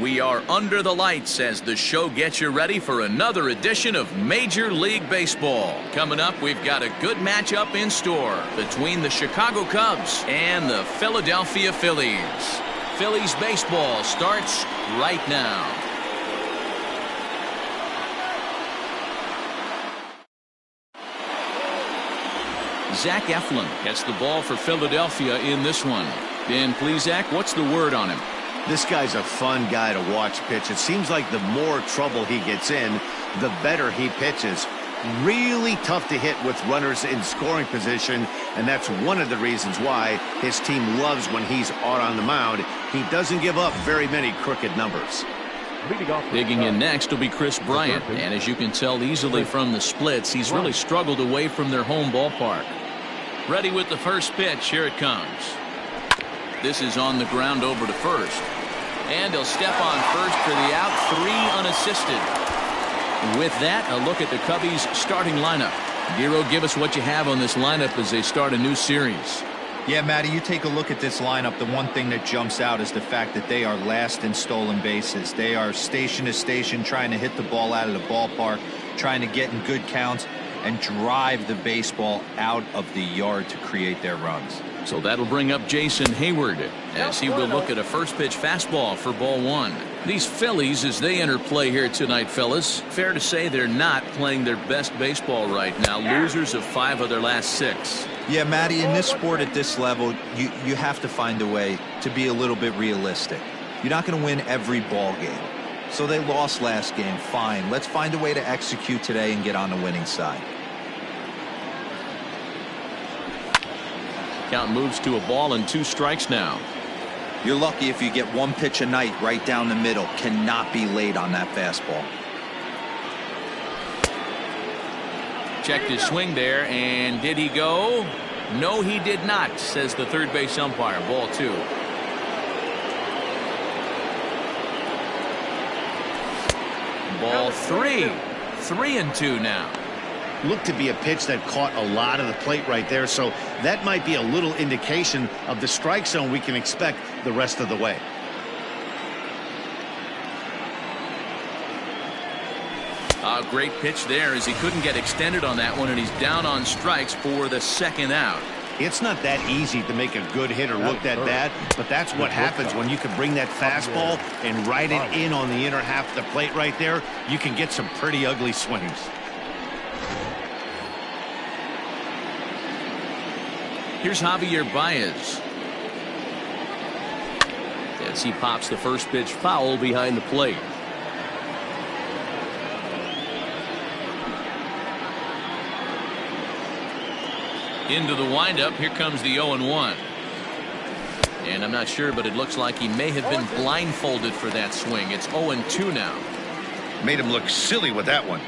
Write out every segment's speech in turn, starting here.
We are under the lights as the show gets you ready for another edition of Major League Baseball. Coming up, we've got a good matchup in store between the Chicago Cubs and the Philadelphia Phillies. Phillies baseball starts right now. Zach Eflin gets the ball for Philadelphia in this one. Dan, please, Zach, what's the word on him? This guy's a fun guy to watch pitch. It seems like the more trouble he gets in, the better he pitches. Really tough to hit with runners in scoring position, and that's one of the reasons why his team loves when he's out on the mound. He doesn't give up very many crooked numbers. Digging in next will be Chris Bryant, and as you can tell easily from the splits, he's really struggled away from their home ballpark. Ready with the first pitch. Here it comes. This is on the ground over to first. And he'll step on first for the out, 3 unassisted. With that, a look at the Cubbies' starting lineup. Giro, give us what you have on this lineup as they start a new series. Yeah, Matty, you take a look at this lineup. The one thing that jumps out is the fact that they are last in stolen bases. They are station to station trying to hit the ball out of the ballpark, trying to get in good counts and drive the baseball out of the yard to create their runs. So that'll bring up Jason Hayward as he will look at a first pitch fastball for ball 1. These Phillies, as they enter play here tonight, fellas, fair to say they're not playing their best baseball right now. Losers of 5 of their last 6. Yeah, Matty, in this sport at this level, you have to find a way to be a little bit realistic. You're not going to win every ball game. So they lost last game. Fine. Let's find a way to execute today and get on the winning side. Count moves to a ball and 2 strikes now. You're lucky if you get 1 pitch a night right down the middle. Cannot be late on that fastball. Checked his swing there, and did he go? No, he did not, says the third base umpire. Ball 2. Ball 3. 3-2 now. Looked to be a pitch that caught a lot of the plate right there, so that might be a little indication of the strike zone we can expect the rest of the way. A great pitch there as he couldn't get extended on that one, and he's down on strikes for the second out. It's not that easy to make a good hitter look that bad, but that's what happens when you can bring that fastball and ride it in on the inner half of the plate right there. You can get some pretty ugly swings. Here's Javier Baez. As he pops the first pitch foul behind the plate. Into the windup. Here comes the 0-1. And I'm not sure, but it looks like he may have been blindfolded for that swing. It's 0-2 now. Made him look silly with that one.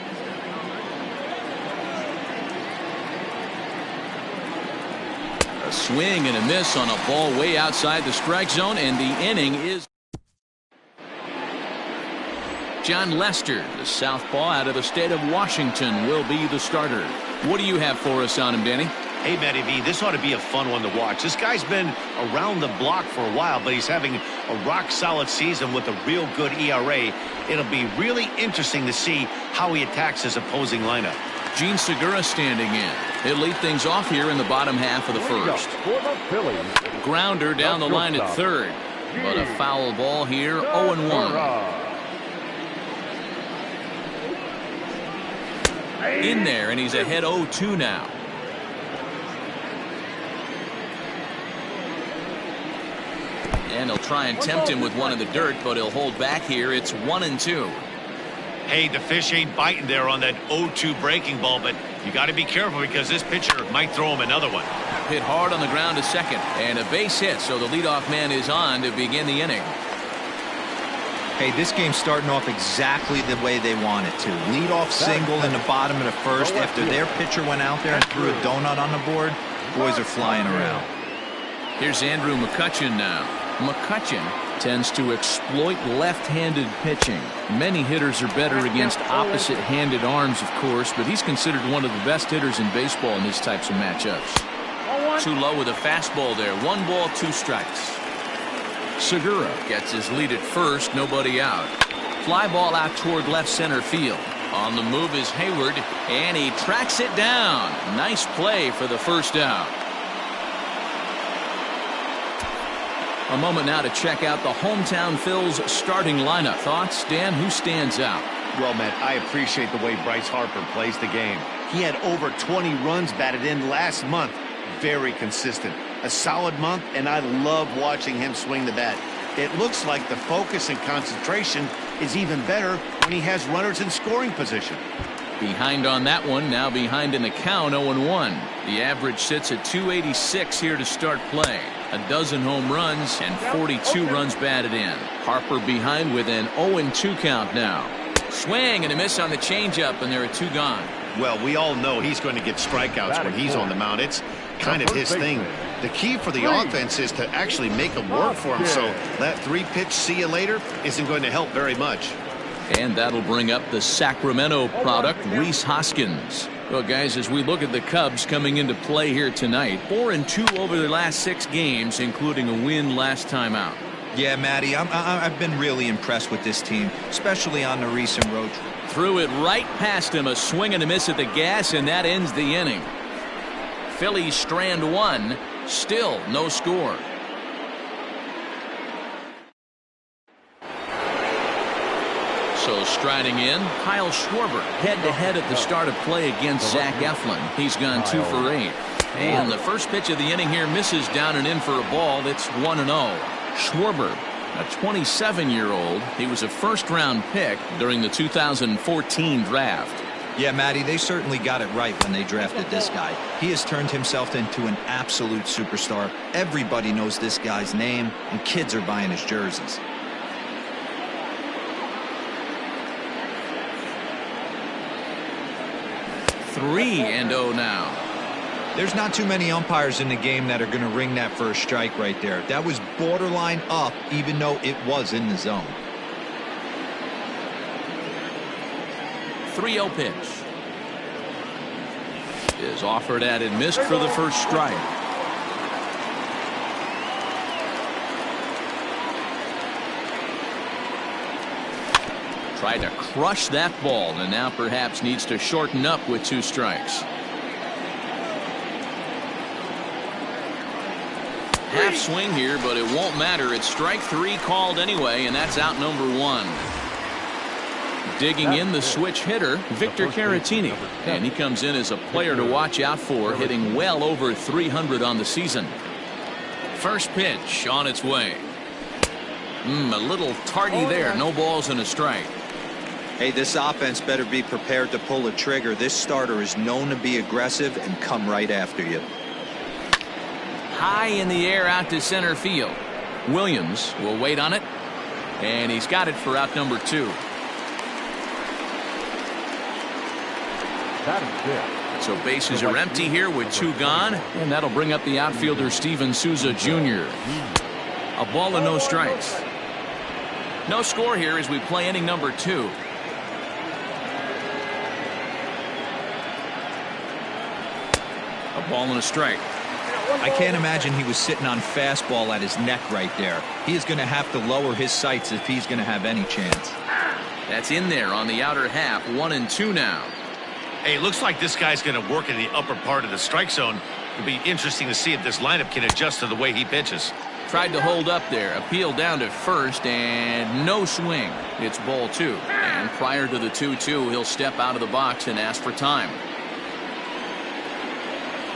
A swing and a miss on a ball way outside the strike zone, and the inning is. John Lester, the southpaw out of the state of Washington, will be the starter. What do you have for us on him, Danny? Hey, Matty V, this ought to be a fun one to watch. This guy's been around the block for a while, but he's having a rock-solid season with a real good ERA. It'll be really interesting to see how he attacks his opposing lineup. Gene Segura standing in. He'll lead things off here in the bottom half of the first. Grounder down the line at third, but a foul ball here, 0-1. In there, and he's ahead 0-2 now. And he'll try and tempt him with one in the dirt, but he'll hold back here. It's 1-2. Hey, the fish ain't biting there on that 0-2 breaking ball, but you got to be careful because this pitcher might throw him another one. Hit hard on the ground to second, and a base hit, so the leadoff man is on to begin the inning. Hey, this game's starting off exactly the way they want it to. Leadoff single in the bottom of the first after their pitcher went out there and threw a donut on the board. Boys are flying around. Here's Andrew McCutchen now. McCutchen tends to exploit left-handed pitching. Many hitters are better against opposite-handed arms, of course, but he's considered one of the best hitters in baseball in these types of matchups. Too low with a fastball there. 1 ball, 2 strikes. Segura gets his lead at first, nobody out. Fly ball out toward left center field. On the move is Hayward, and he tracks it down. Nice play for the first out. A moment now to check out the hometown Phil's starting lineup. Thoughts, Dan? Who stands out? Well, man, I appreciate the way Bryce Harper plays the game. He had over 20 runs batted in last month. Very consistent. A solid month, and I love watching him swing the bat. It looks like the focus and concentration is even better when he has runners in scoring position. Behind on that one, now behind in the count, 0-1. The average sits at 286 here to start play. A dozen home runs and 42 runs batted in. Harper behind with an 0-2 count now. Swing and a miss on the changeup, and there are 2 gone. Well, we all know he's going to get strikeouts when he's on the mound. It's kind of his thing. The key for the offense is to actually make them work for him, so that 3-pitch see you later isn't going to help very much. And that'll bring up the Sacramento product, Rhys Hoskins. Well, guys, as we look at the Cubs coming into play here tonight, 4-2 over their last 6 games, including a win last time out. Yeah, Matty, I've been really impressed with this team, especially on the recent road trip. Threw it right past him, a swing and a miss at the gas, and that ends the inning. Phillies strand 1, still no score. So striding in, Kyle Schwarber head-to-head at the start of play against Zach Eflin. He's gone 2 for 8. And the first pitch of the inning here misses down and in for a ball. It's 1-0. Schwarber, a 27-year-old. He was a first-round pick during the 2014 draft. Yeah, Matty, they certainly got it right when they drafted this guy. He has turned himself into an absolute superstar. Everybody knows this guy's name, and kids are buying his jerseys. Three and 0 now. There's not too many umpires in the game that are going to ring that first strike right there. That was borderline up, even though it was in the zone. 3-0 pitch is offered at and missed for the first strike. Tried to crush that ball, and now perhaps needs to shorten up with 2 strikes. Half swing here, but it won't matter. It's strike 3 called anyway, and that's out number 1. Digging in the switch hitter, Victor Caratini, and he comes in as a player to watch out for, hitting well over 300 on the season. First pitch on its way. A little tardy there. No balls and a strike. Hey, this offense better be prepared to pull a trigger. This starter is known to be aggressive and come right after you. High in the air out to center field. Williams will wait on it, and he's got it for out number 2. So bases are empty here with 2 gone, and that'll bring up the outfielder Steven Souza Jr. A ball and no strikes. No score here as we play inning number 2. A ball and a strike. I can't imagine he was sitting on fastball at his neck right there. He is going to have to lower his sights if he's going to have any chance. That's in there on the outer half. 1-2 now. Hey, it looks like this guy's going to work in the upper part of the strike zone. It'll be interesting to see if this lineup can adjust to the way he pitches. Tried to hold up there. Appeal down to first, and no swing. It's ball 2. And prior to the 2-2, he'll step out of the box and ask for time.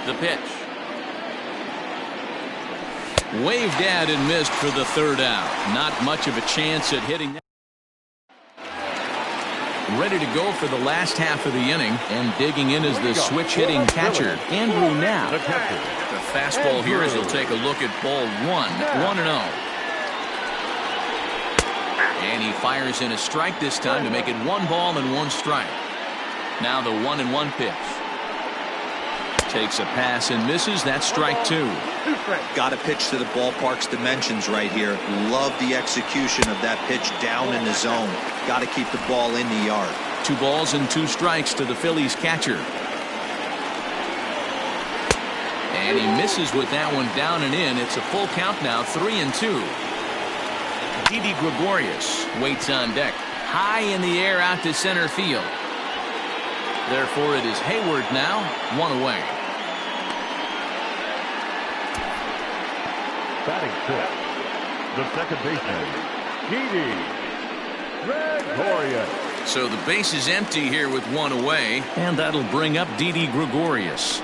The pitch. Waved at and missed for the 3rd out. Not much of a chance at hitting that. Ready to go for the last half of the inning, and digging in is the switch hitting catcher, Andrew Knapp. The fastball here as he'll take a look at ball 1, 1-0. And he fires in a strike this time to make it 1 ball and 1 strike. Now the 1-1 pitch. Takes a pass and misses. That's strike 2. Got to pitch to the ballpark's dimensions right here. Love the execution of that pitch down in the zone. Got to keep the ball in the yard. 2 balls and 2 strikes to the Phillies catcher. And he misses with that one down and in. It's a full count now, 3-2. Didi Gregorius waits on deck. High in the air out to center field. Therefore, it is Hayward now, 1 away. Batting fifth, the second baseman, Didi Gregorius. So the base is empty here with 1 away, and that'll bring up Didi Gregorius.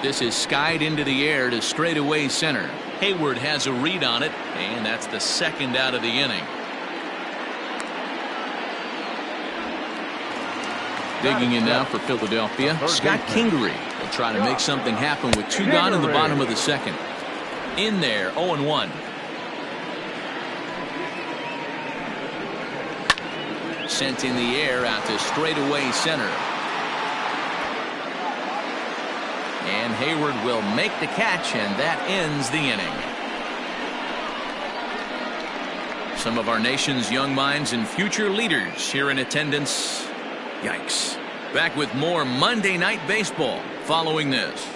This is skied into the air to straightaway center. Hayward has a read on it, and that's the second out of the inning. Digging in now for Philadelphia, Scott Kingery will try to make something happen with 2 gone in the bottom of the second. In there, 0-1. Sent in the air out to straightaway center. And Hayward will make the catch, and that ends the inning. Some of our nation's young minds and future leaders here in attendance. Yikes. Back with more Monday Night Baseball following this.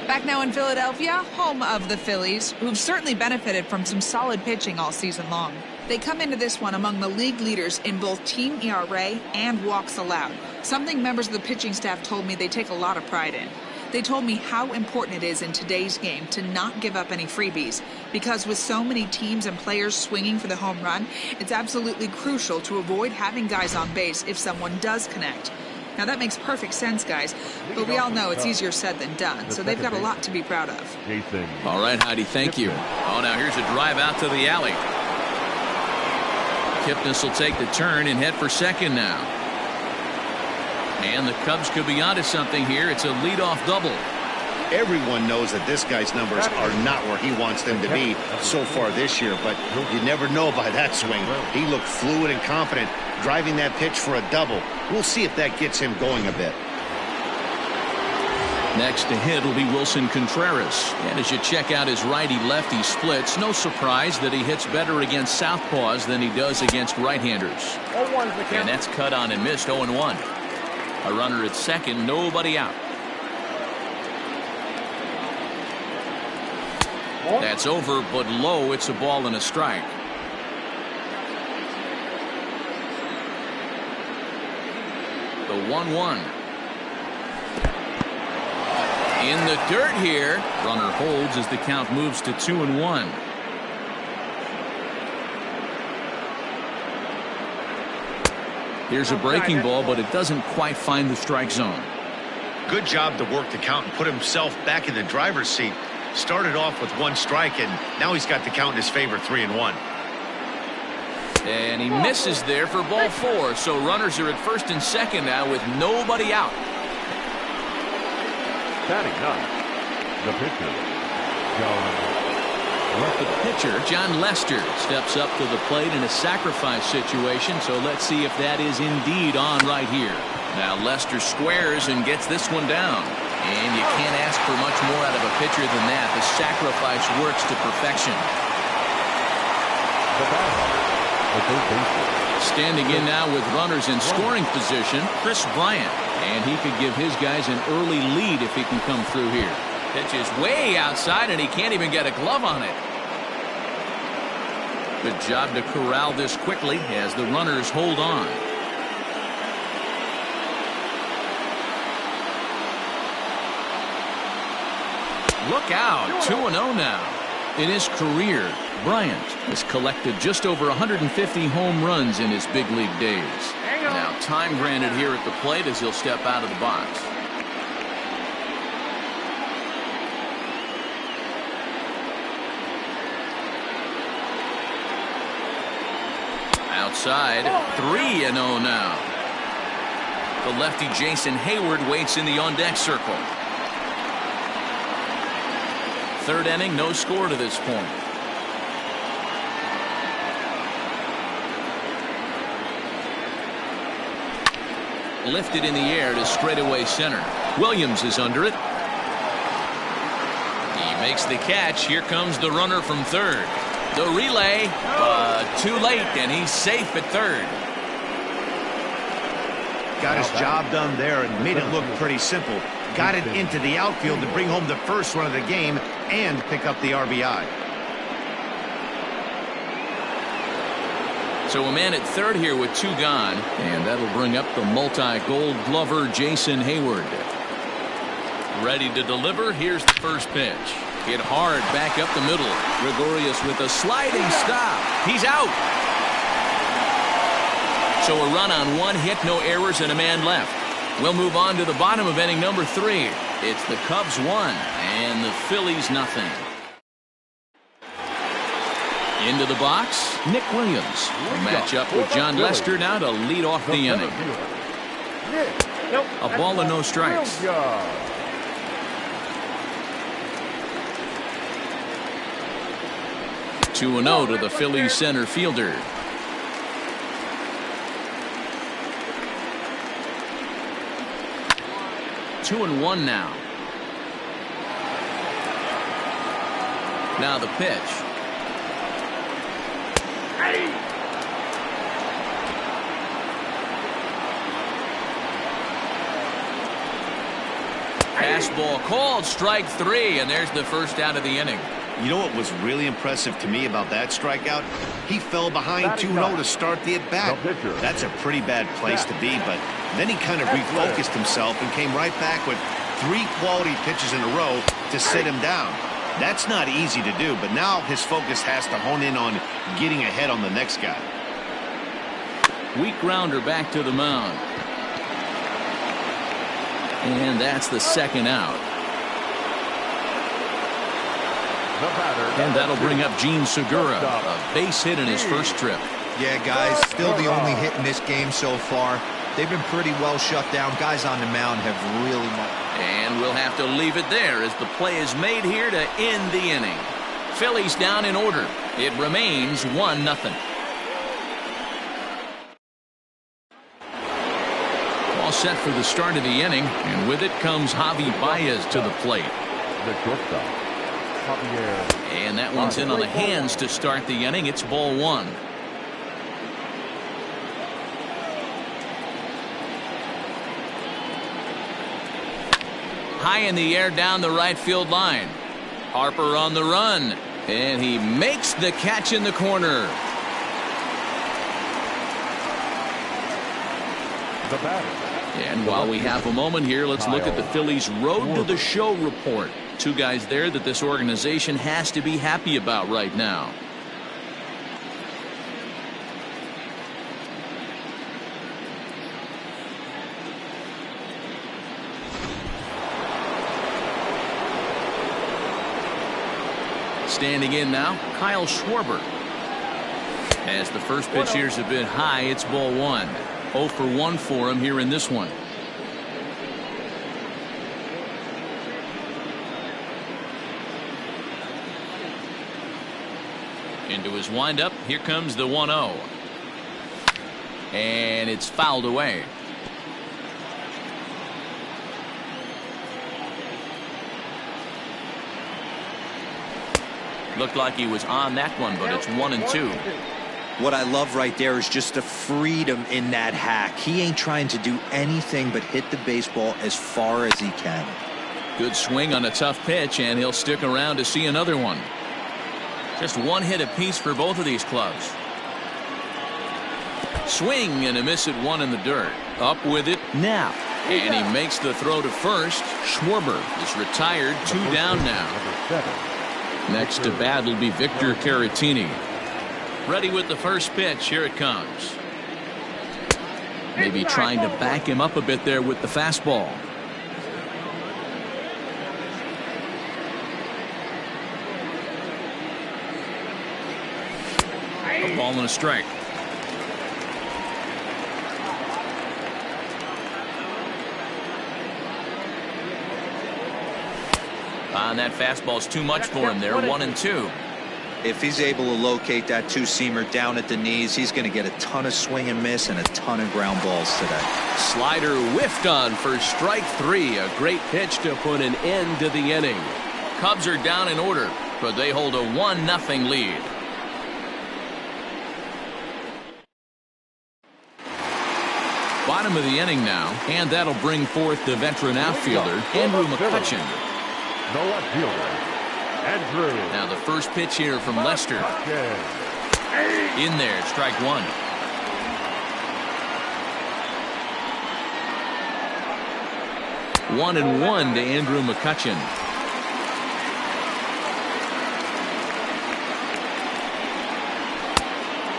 Back now in Philadelphia, home of the Phillies, who've certainly benefited from some solid pitching all season long. They come into this one among the league leaders in both team ERA and walks allowed, something members of the pitching staff told me they take a lot of pride in. They told me how important it is in today's game to not give up any freebies, because with so many teams and players swinging for the home run, it's absolutely crucial to avoid having guys on base if someone does connect. Now that makes perfect sense, guys, but we all know it's easier said than done, so they've got a lot to be proud of. All right, Heidi, thank you. Oh, now here's a drive out to the alley. Kipnis will take the turn and head for second now. And the Cubs could be onto something here. It's a leadoff double. Everyone knows that this guy's numbers are not where he wants them to be so far this year, but you never know by that swing. He looked fluid and confident, driving that pitch for a double. We'll see if that gets him going a bit. Next to hit will be Wilson Contreras. And as you check out his righty-lefty splits, no surprise that he hits better against southpaws than he does against right-handers. And that's cut on and missed, 0-1. A runner at second, nobody out. That's over, but low. It's a ball and a strike. The 1-1. In the dirt here. Runner holds as the count moves to 2-1. Here's a breaking ball, but it doesn't quite find the strike zone. Good job to work the count and put himself back in the driver's seat. Started off with 1 strike, and now he's got the count in his favor, 3-1. And he misses there for ball 4. So runners are at first and second now with nobody out. Batting up, the pitcher, John Lester steps up to the plate in a sacrifice situation. So let's see if that is indeed on right here. Now Lester squares and gets this one down. And you can't ask for much more out of a pitcher than that. The sacrifice works to perfection. Standing in now with runners in scoring position, Chris Bryant. And he could give his guys an early lead if he can come through here. Pitch is way outside, and he can't even get a glove on it. Good job to corral this quickly as the runners hold on. Look out, 2-0 now. In his career, Bryant has collected just over 150 home runs in his big league days. Now time granted here at the plate as he'll step out of the box. Outside, 3-0 now. The lefty Jason Hayward waits in the on-deck circle. Third inning, no score to this point. Lifted in the air to straightaway center. Williams is under it. He makes the catch. Here comes the runner from third. The relay, too late, and he's safe at third. Got his job done there and made it look pretty simple. got it into the outfield to bring home the first run of the game and pick up the RBI. So a man at third here with 2 gone, and that'll bring up the multi-gold glover Jason Hayward. Ready to deliver. Here's the first pitch. Hit hard back up the middle. Gregorius with a sliding stop. He's out. So a run on 1 hit, no errors, and a man left. We'll move on to the bottom of inning number 3. It's the Cubs 1 and the Phillies nothing. Into the box, Nick Williams will match up with John Lester now to lead off the inning. A ball and no strikes. 2-0 to the Phillies center fielder. Two and one now. Now the pitch. Fastball called, strike 3, and there's the first out of the inning. You know what was really impressive to me about that strikeout? He fell behind 2-0 to start the at-bat. That's a pretty bad place to be, but then he kind of refocused himself and came right back with 3 quality pitches in a row to sit him down. That's not easy to do, but now his focus has to hone in on getting ahead on the next guy. Weak grounder back to the mound. And that's the second out. And that'll bring up Gene Segura, a base hit in his first trip. Yeah, guys, still the only hit in this game so far. They've been pretty well shut down. Guys on the mound have really much. And we'll have to leave it there as the play is made here to end the inning. Phillies down in order. It remains 1-0. All set for the start of the inning, and with it comes Javi Baez to the plate. And that one's in on the hands to start the inning. It's ball 1. High in the air down the right field line. Harper on the run, and he makes the catch in the corner. The batter. And while we have a moment here, let's look at the Phillies' Road to the Show report. 2 guys there that this organization has to be happy about right now. Standing in now, Kyle Schwarber. As the first pitch here's a bit high, it's ball 1. 0 for 1 for him here in this one. Into his windup, here comes the 1-0. And it's fouled away. Looked like he was on that one, but it's 1-2. What I love right there is just the freedom in that hack. He ain't trying to do anything but hit the baseball as far as he can. Good swing on a tough pitch, and he'll stick around to see another one. Just 1 hit apiece for both of these clubs. Swing and a miss at 1 in the dirt. Up with it now. And he makes the throw to first. Schwarber is retired, 2 down now. Next to bat will be Victor Caratini. Ready with the first pitch. Here it comes. Maybe trying to back him up a bit there with the fastball. A ball and a strike. And that fastball's too much for him there. 1-2. If he's able to locate that 2-seamer down at the knees, he's going to get a ton of swing and miss and a ton of ground balls today. Slider whiffed on for strike 3. A great pitch to put an end to the inning. Cubs are down in order, but they hold a 1-0 lead. Bottom of the inning now, and that'll bring forth the veteran outfielder, Andrew McCutcheon. The left fielder, Andrew. Now the first pitch here from Lester. In there, strike one. One and one to Andrew McCutcheon.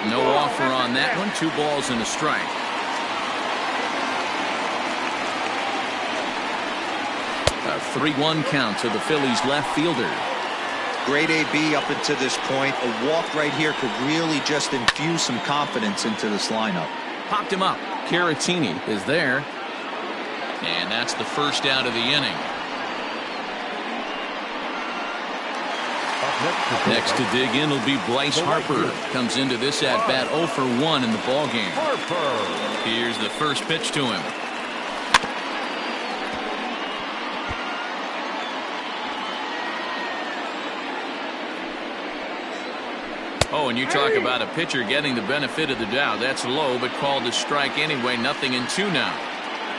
No offer on that one. 2 balls and a strike. A 3-1 count to the Phillies left fielder. Great AB up until this point. A walk right here could really just infuse some confidence into this lineup. Popped him up. Caratini is there. And that's the first out of the inning. Next to dig in will be Bryce Harper. Comes into this at bat 0 for 1 in the ball game. Here's the first pitch to him. Oh, and you talk about a pitcher getting the benefit of the doubt. That's low, but called a strike anyway. 0-2 now.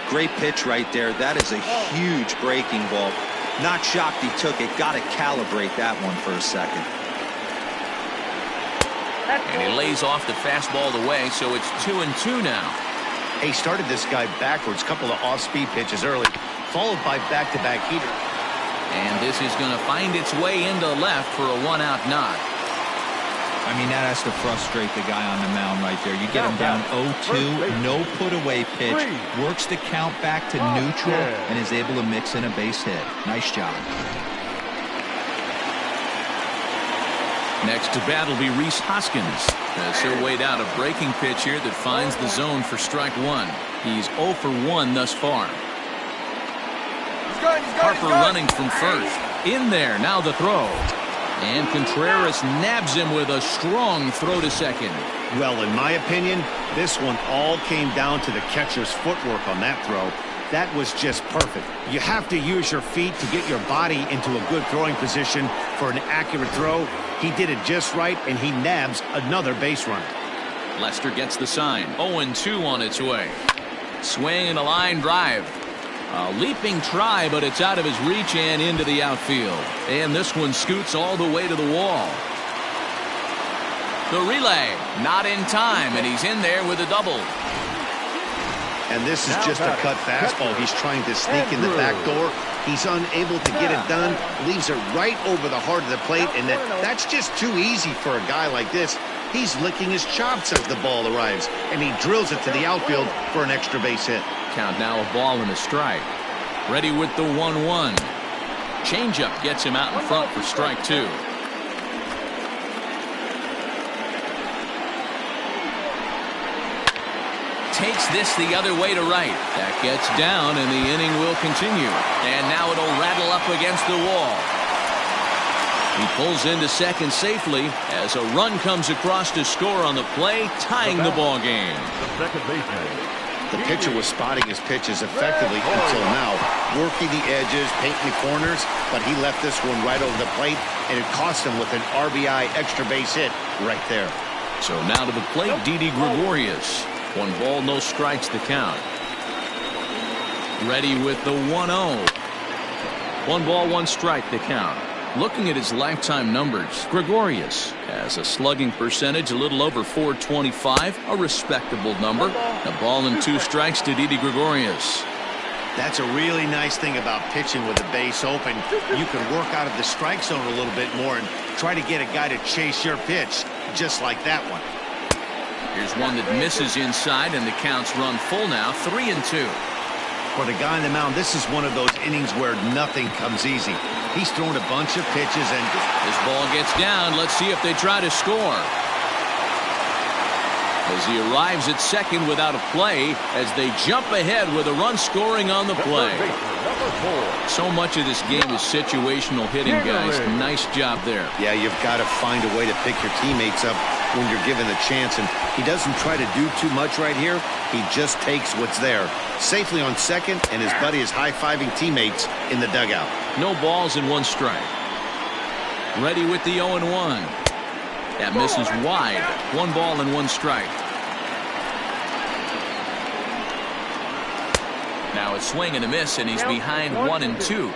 Great pitch right there. That is a huge breaking ball. Not shocked he took it. Got to calibrate that one for a second. And he lays off the fastball away, so it's 2-2 now. He started this guy backwards, couple of off-speed pitches early, followed by back-to-back heater. And this is going to find its way into left for a 1-out knock. I mean, that has to frustrate the guy on the mound right there. You get him down 0-2, no put-away pitch, works the count back to neutral, and is able to mix in a base hit. Nice job. Next to bat will be Rhys Hoskins, as he'll wait out a breaking pitch here that finds the zone for strike one. He's 0 for 1 thus far. Harper running from first. In there, now the throw. And Contreras nabs him with a strong throw to second. Well, in my opinion, this one all came down to the catcher's footwork on that throw. That was just perfect. You have to use your feet to get your body into a good throwing position for an accurate throw. He did it just right, and he nabs another base runner. Lester gets the sign. 0-2 on its way. Swing and a line drive. A leaping try, but it's out of his reach and into the outfield. And this one scoots all the way to the wall. The relay, not in time, and he's in there with a double. And this is just a cut fastball. He's trying to sneak in the back door. He's unable to get it done. Leaves it right over the heart of the plate, and that's just too easy for a guy like this. He's licking his chops as the ball arrives, and he drills it to the outfield for an extra base hit. Count now a ball and a strike. Ready with the 1-1. Changeup gets him out in front for strike two. Takes this the other way to right. That gets down, and the inning will continue. And now it'll rattle up against the wall. He pulls into second safely as a run comes across to score on the play, tying the ball game. The second baseman. The pitcher was spotting his pitches effectively until now, working the edges, painting the corners, but he left this one right over the plate, and it cost him with an RBI extra base hit right there. So now to the plate, Didi Gregorius. 1 ball, no strikes to count. Ready with the 1-0. 1 ball, 1 strike to count. Looking at his lifetime numbers, Gregorius has a slugging percentage a little over .425, a respectable number. A ball and 2 strikes to Didi Gregorius. That's a really nice thing about pitching with the base open. You can work out of the strike zone a little bit more and try to get a guy to chase your pitch, just like that one. Here's one that misses inside, and the count's run full now, 3-2. For the guy on the mound, this is one of those innings where nothing comes easy. He's thrown a bunch of pitches, and this ball gets down. Let's see if they try to score. As he arrives at second without a play, as they jump ahead with a run scoring on the play. So much of this game is situational hitting, guys. Nice job there. Yeah, you've got to find a way to pick your teammates up when you're given the chance, and he doesn't try to do too much right here. He just takes what's there. Safely on second, and his buddy is high-fiving teammates in the dugout. No balls and 1 strike. Ready with the 0-1. That misses wide. 1 ball and 1 strike. Now a swing and a miss, and he's behind 1-2.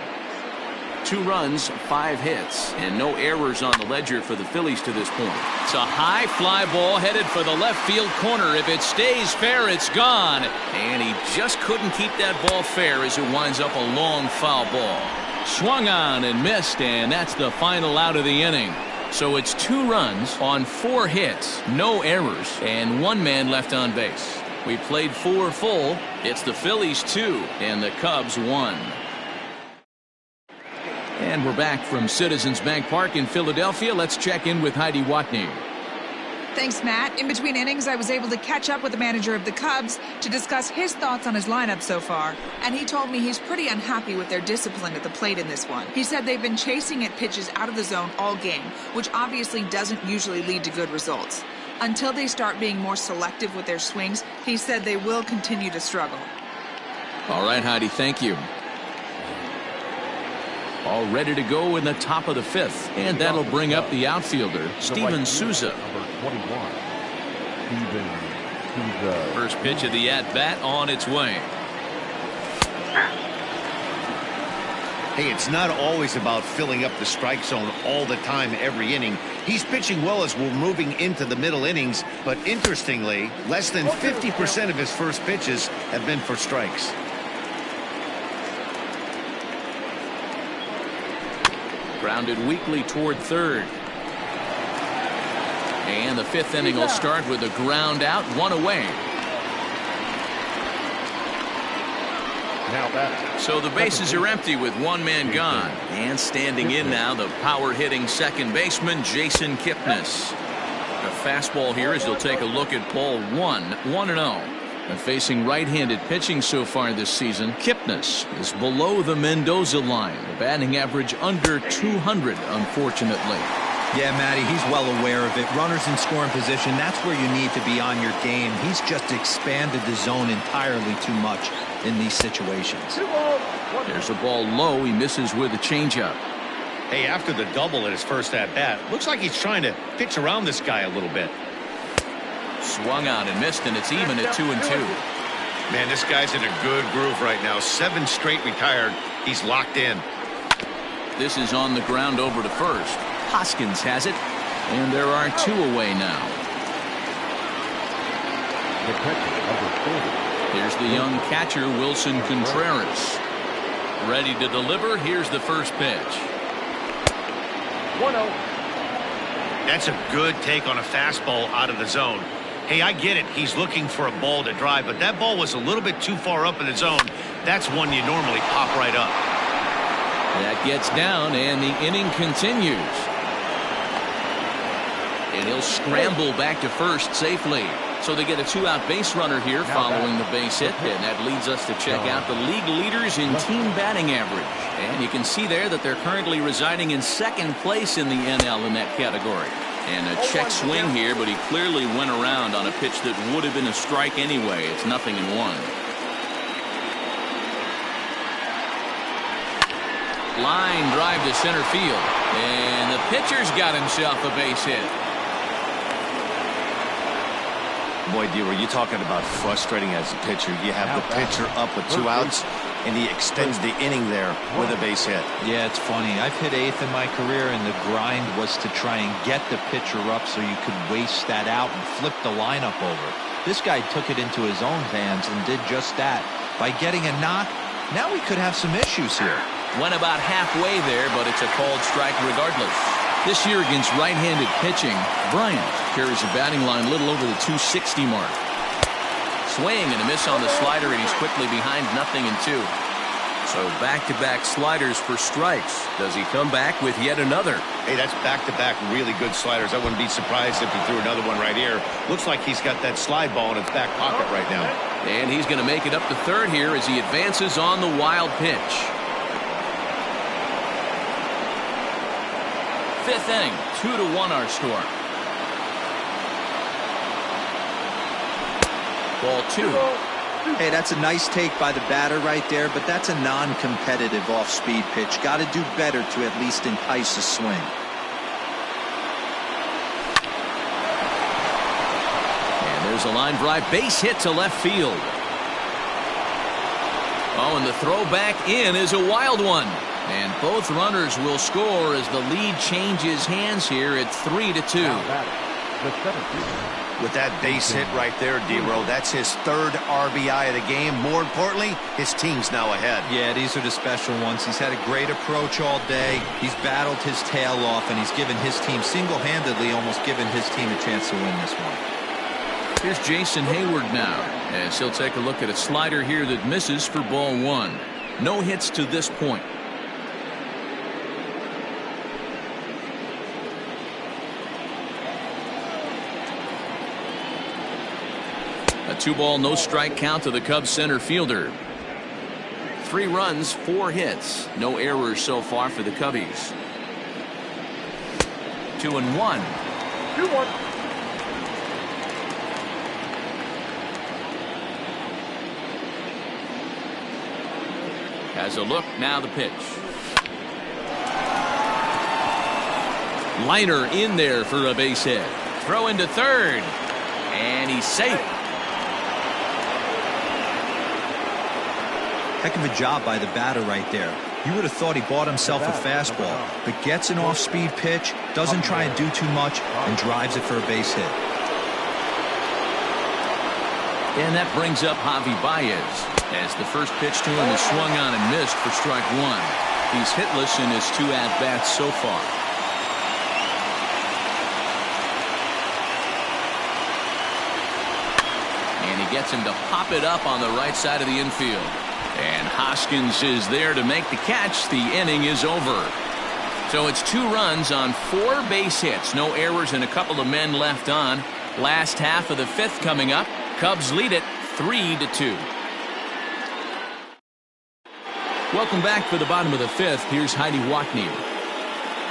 2 runs, 5 hits, and no errors on the ledger for the Phillies to this point. It's a high fly ball headed for the left field corner. If it stays fair, it's gone. And he just couldn't keep that ball fair as it winds up a long foul ball. Swung on and missed, and that's the final out of the inning. So it's 2 runs on 4 hits, no errors, and 1 man left on base. We played 4 full. It's the Phillies 2 and the Cubs 1. And we're back from Citizens Bank Park in Philadelphia. Let's check in with Heidi Watney. Thanks, Matt. In between innings, I was able to catch up with the manager of the Cubs to discuss his thoughts on his lineup so far. And he told me he's pretty unhappy with their discipline at the plate in this one. He said they've been chasing at pitches out of the zone all game, which obviously doesn't usually lead to good results. Until they start being more selective with their swings, he said they will continue to struggle. All right, Heidi, thank you. All ready to go in the top of the 5th. And that'll bring up the outfielder, Steven Souza. Number 21. Steven Souza. First pitch of the at-bat on its way. Hey, it's not always about filling up the strike zone all the time every inning. He's pitching well as we're moving into the middle innings, but interestingly, less than 50% of his first pitches have been for strikes. Grounded weakly toward third. And the 5th inning will start with a ground out, 1 away. Now back. So the bases are empty with 1 man gone. And standing in now, the power-hitting second baseman, Jason Kipnis. A fastball here as they'll take a look at ball 1, 1-0. And facing right-handed pitching so far this season, Kipnis is below the Mendoza line. The batting average under 200, unfortunately. Yeah, Matty, he's well aware of it. Runners in scoring position, that's where you need to be on your game. He's just expanded the zone entirely too much in these situations. There's a ball low. He misses with a changeup. Hey, after the double at his first at-bat, looks like he's trying to pitch around this guy a little bit. Swung on and missed, and it's even at 2-2. Man, this guy's in a good groove right now. 7 straight retired. He's locked in. This is on the ground over to first. Hoskins has it, and there are 2 away now. The catcher, number 40. Here's the young catcher, Wilson Contreras. Ready to deliver. Here's the first pitch. 1-0. That's a good take on a fastball out of the zone. Hey, I get it. He's looking for a ball to drive, but that ball was a little bit too far up in the zone. That's one you normally pop right up. That gets down, and the inning continues. And he'll scramble back to first safely. So they get a 2-out base runner here following the base hit, and that leads us to check out the league leaders in team batting average. And you can see there that they're currently residing in 2nd place in the NL in that category. And a check swing here, but he clearly went around on a pitch that would have been a strike anyway. It's 0-1. Line drive to center field. And the pitcher's got himself a base hit. Boy, D, were you talking about frustrating as a pitcher? You have the pitcher up with 2 outs, and he extends the inning there with a base hit. Yeah, it's funny. I've hit 8th in my career, and the grind was to try and get the pitcher up so you could waste that out and flip the lineup over. This guy took it into his own hands and did just that. By getting a knock, now we could have some issues here. Went about halfway there, but it's a called strike regardless. This year against right-handed pitching, Bryant carries a batting line a little over the 260 mark. Swing and a miss on the slider, and he's quickly behind 0-2. So back-to-back sliders for strikes. Does he come back with yet another? Hey, that's back-to-back really good sliders. I wouldn't be surprised if he threw another one right here. Looks like he's got that slide ball in his back pocket right now. And he's going to make it up to third here as he advances on the wild pitch. 5th inning, 2-1 our score. Ball 2. Hey, that's a nice take by the batter right there, but that's a non-competitive off-speed pitch. Got to do better to at least entice a swing. And there's a line drive, base hit to left field. Oh, and the throw back in is a wild one. And both runners will score as the lead changes hands here at 3-2. With that base hit right there, D-Row, that's his third RBI of the game. More importantly, his team's now ahead. Yeah, these are the special ones. He's had a great approach all day. He's battled his tail off, and he's given his team single-handedly, almost given his team a chance to win this one. Here's Jason Hayward now, as he'll take a look at a slider here that misses for ball one. No hits to this point. A 2-ball, no strike count to the Cubs center fielder. 3 runs, 4 hits. No errors so far for the Cubbies. 2-1. 2-1. Has a look, now the pitch. Liner in there for a base hit. Throw into third. And he's safe. Heck of a job by the batter right there. You would have thought he bought himself a fastball, but gets an off-speed pitch, doesn't try and do too much, and drives it for a base hit. And that brings up Javi Baez, as the first pitch to him is swung on and missed for strike one. He's hitless in his 2 at-bats so far. And he gets him to pop it up on the right side of the infield. And Hoskins is there to make the catch. The inning is over. So it's 2 runs on 4 base hits. No errors and a couple of men left on. Last half of the 5th coming up. Cubs lead it 3-2. Welcome back for the bottom of the 5th. Here's Heidi Watney.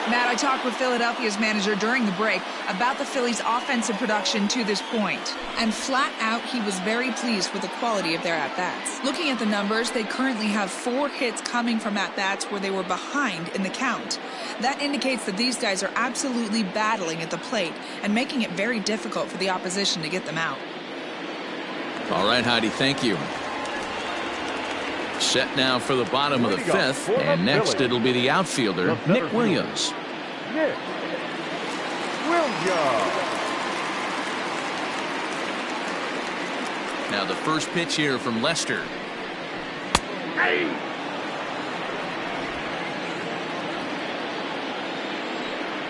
Matt, I talked with Philadelphia's manager during the break about the Phillies' offensive production to this point. And flat out, he was very pleased with the quality of their at-bats. Looking at the numbers, they currently have 4 hits coming from at-bats where they were behind in the count. That indicates that these guys are absolutely battling at the plate and making it very difficult for the opposition to get them out. All right, Heidi, thank you. Set now for the bottom of the 5th, and next it'll be the outfielder, Nick Williams. Nick Williams. Now the first pitch here from Lester. Hey.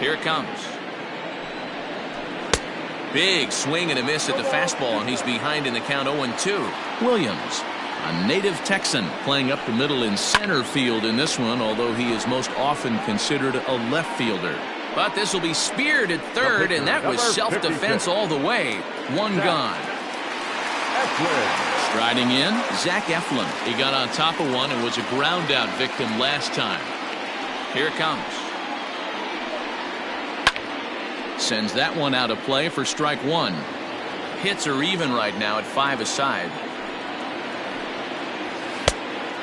Here it comes. Big swing and a miss at the fastball, and he's behind in the count 0-2. Williams, a native Texan, playing up the middle in center field in this one, although he is most often considered a left fielder. But this will be speared at third, and that was self-defense all the way. 1 gone. Striding in, Zach Eflin. He got on top of one and was a ground-out victim last time. Here it comes. Sends that one out of play for strike 1. Hits are even right now at 5 aside.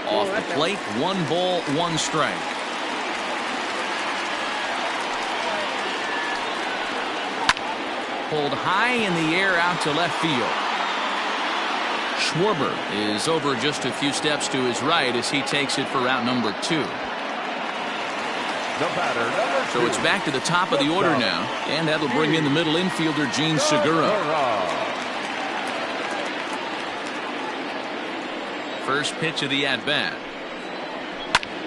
Off the plate, 1 ball, 1 strike. Pulled high in the air out to left field. Schwarber is over just a few steps to his right as he takes it for route number 2. The batter, number 2. So it's back to the top of the order now, and that'll bring in the middle infielder, Gene Segura. First pitch of the at-bat.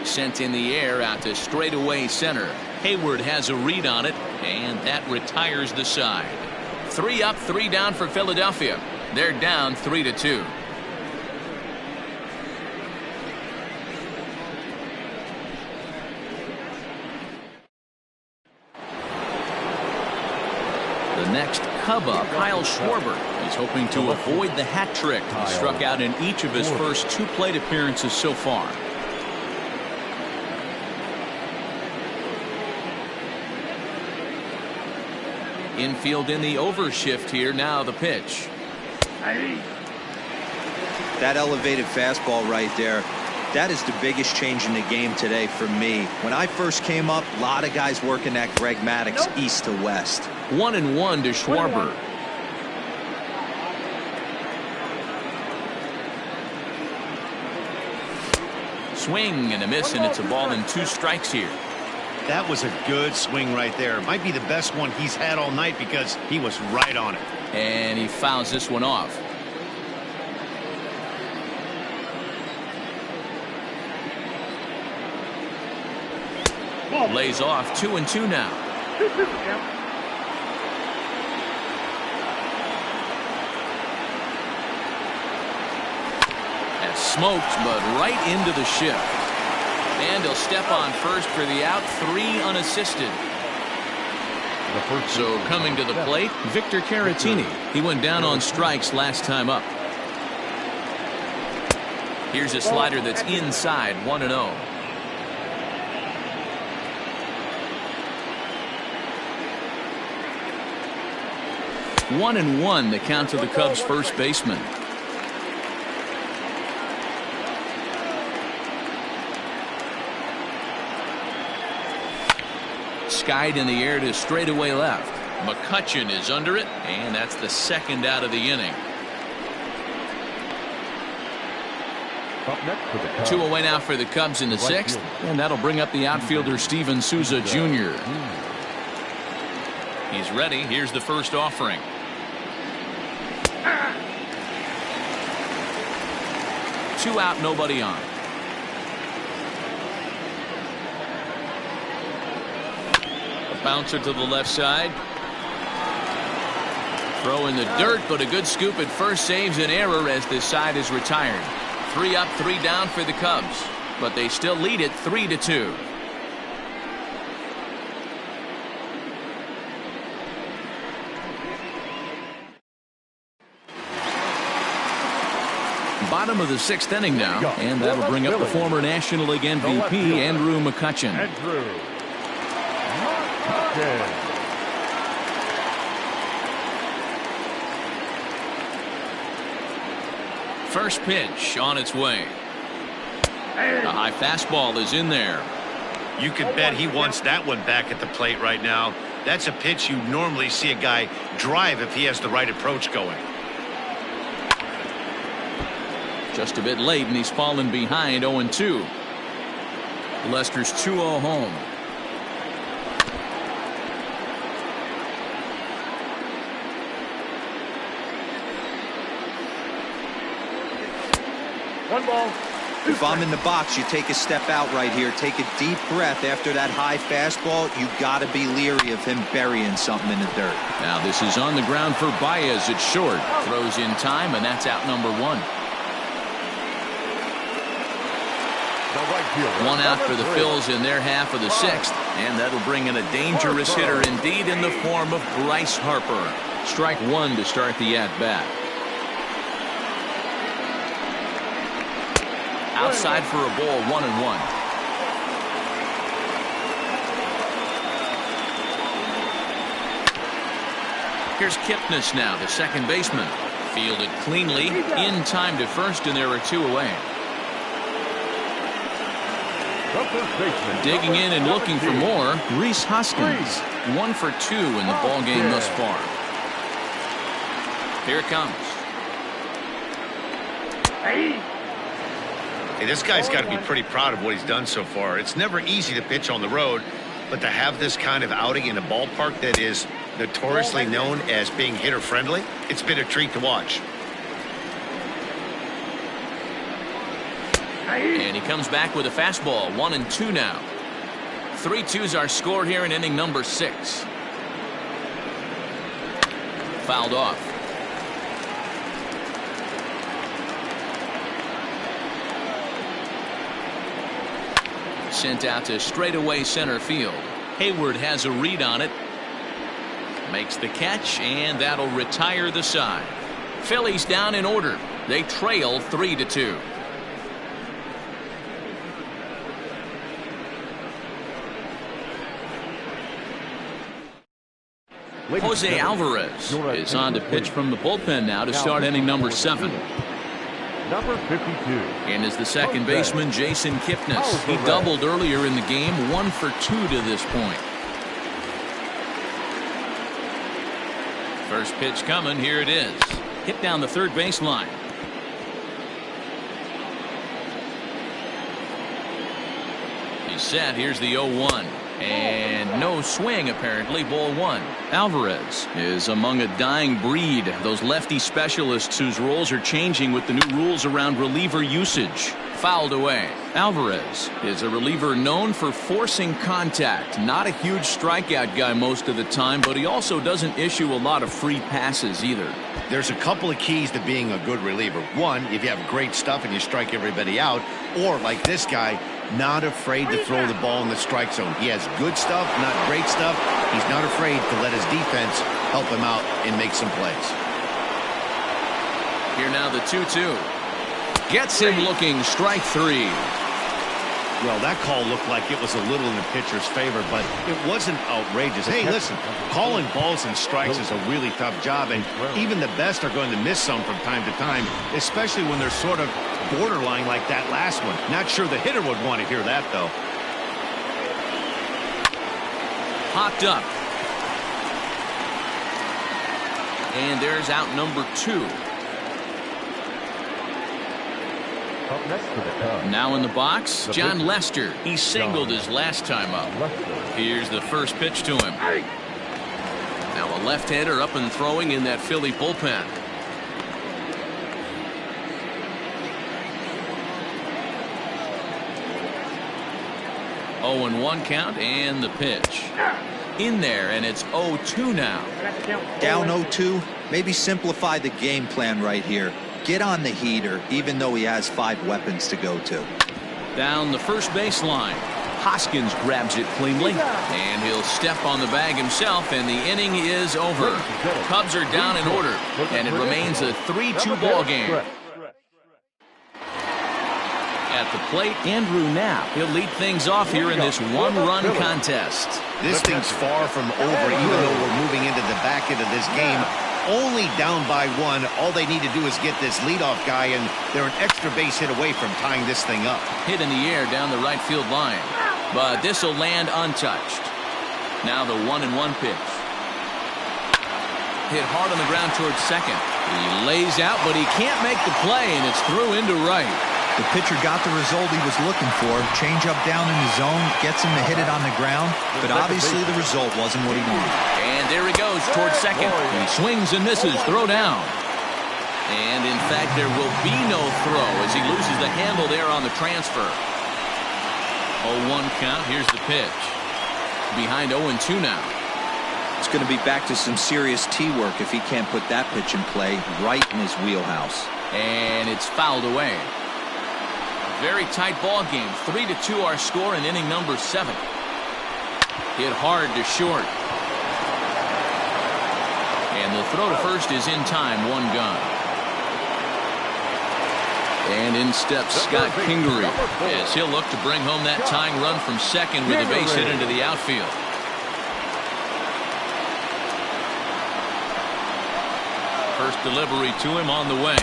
Sent in the air out to straightaway center. Hayward has a read on it, and that retires the side. 3 up, 3 down for Philadelphia. They're down 3-2. The next Cub up, Kyle Schwarber. He's hoping to avoid the hat trick. He struck out in each of his first 2 plate appearances so far. Infield in the overshift here. Now the pitch. That elevated fastball right there, that is the biggest change in the game today for me. When I first came up, a lot of guys working that Greg Maddux east to west. 1-1 to Schwarber. Swing and a miss, and it's a ball and 2 strikes here. That was a good swing right there. Might be the best one he's had all night because he was right on it. And he fouls this one off. Lays off 2-2 now. That's smoked, but right into the shift. And he'll step on first for the out, 3 unassisted. So coming to the plate, Victor Caratini. He went down on strikes last time up. Here's a slider that's inside, 1-0. One and one, the count to the Cubs' first baseman. Skied in the air to straightaway left. McCutchen is under it, and that's the second out of the inning. Up next for the Cubs. 2 away now for the Cubs in the 6th, and that'll bring up the outfielder Steven Souza Jr. He's ready. Here's the first offering. 2 out, nobody on. A bouncer to the left side. Throw in the dirt, but a good scoop at first saves an error as this side is retired. 3 up, 3 down for the Cubs, but they still lead it 3-2. Bottom of the 6th inning now, and that'll bring up the former National League MVP, Andrew McCutchen. First pitch on its way. A high fastball is in there. You could bet he wants that one back at the plate right now. That's a pitch you normally see a guy drive if he has the right approach going. Just a bit late, and he's fallen behind 0-2. Lester's 2-0 home. One ball. If I'm in the box, you take a step out right here. Take a deep breath after that high fastball. You got to be leery of him burying something in the dirt. Now this is on the ground for Baez. It's short. Throws in time, and that's out number 1. 1 out for the Phils in their half of the 6th, and that'll bring in a dangerous hitter indeed in the form of Bryce Harper. Strike 1 to start the at-bat. Outside for a ball, 1-1. Here's Kipnis now, the second baseman. Fielded cleanly, in time to first, and there are 2 away. Digging in and looking for more, Rhys Hoskins. 1 for 2 in the ball game thus far. Here it comes. Hey, this guy's got to be pretty proud of what he's done so far. It's never easy to pitch on the road, but to have this kind of outing in a ballpark that is notoriously known as being hitter-friendly, it's been a treat to watch. And he comes back with a fastball. 1-2 now. 3-2's our score here in inning number 6. Fouled off. Sent out to straightaway center field. Hayward has a read on it. Makes the catch, and that'll retire the side. Phillies down in order. They trail 3-2. Jose Alvarez is on to pitch from the bullpen now to start inning number 7. Number 52. And is the second baseman Jason Kipnis. He doubled earlier in the game, 1 for 2 to this point. First pitch coming, here it is. Hit down the third baseline. set. Here's the 0-1. And no swing, apparently. Ball one. Alvarez is among a dying breed. Those lefty specialists whose roles are changing with the new rules around reliever usage. Fouled away. Alvarez is a reliever known for forcing contact. Not a huge strikeout guy most of the time, but he also doesn't issue a lot of free passes either. There's a couple of keys to being a good reliever. One, if you have great stuff and you strike everybody out, or like this guy, not afraid to throw the ball in the strike zone. He has good stuff, not great stuff. He's not afraid to let his defense help him out and make some plays. Here now the 2-2. Gets him looking. Strike three. Well, that call looked like it was a little in the pitcher's favor, but it wasn't outrageous. Hey, listen, calling balls and strikes is a really tough job, and even the best are going to miss some from time to time, especially when they're sort of borderline like that last one. Not sure the hitter would want to hear that, though. Popped up. And there's out number 2. Up next to the Cubs. Now in the box, John Lester. He singled his last time up. Here's the first pitch to him. Now a left-hander up and throwing in that Philly bullpen. Oh, and 1 count, and the pitch. In there, and it's 0-2 now. Down 0-2. Maybe simplify the game plan right here. Get on the heater, even though he has 5 weapons to go to. Down the first baseline. Hoskins grabs it cleanly, and he'll step on the bag himself, and the inning is over. Cubs are down in order, and it remains a 3-2 ball game. At the plate, Andrew Knapp. He'll lead things off here in this 1-run contest. This thing's far from over, even though we're moving into the back end of this game. Only down by 1. All they need to do is get this leadoff guy, and they're an extra base hit away from tying this thing up. Hit in the air down the right field line, but this will land untouched. Now the 1-1 pitch. Hit hard on the ground towards second. He lays out, but he can't make the play, and it's through into right. The pitcher got the result he was looking for. Change up down in the zone, gets him to hit it on the ground, but obviously the result wasn't what he wanted. And there he goes towards second. He swings and misses. Throw down. And in fact, there will be no throw as he loses the handle there on the transfer. 0-1 count. Here's the pitch. Behind 0-2 now. It's going to be back to some serious tee work if he can't put that pitch in play right in his wheelhouse. And it's fouled away. Very tight ball game. 3-2 our score in inning number 7. Hit hard to short. And the throw to first is in time. 1 gone. And in steps Scott Kingery as he'll look to bring home that tying run from second with a base hit into the outfield. First delivery to him on the way.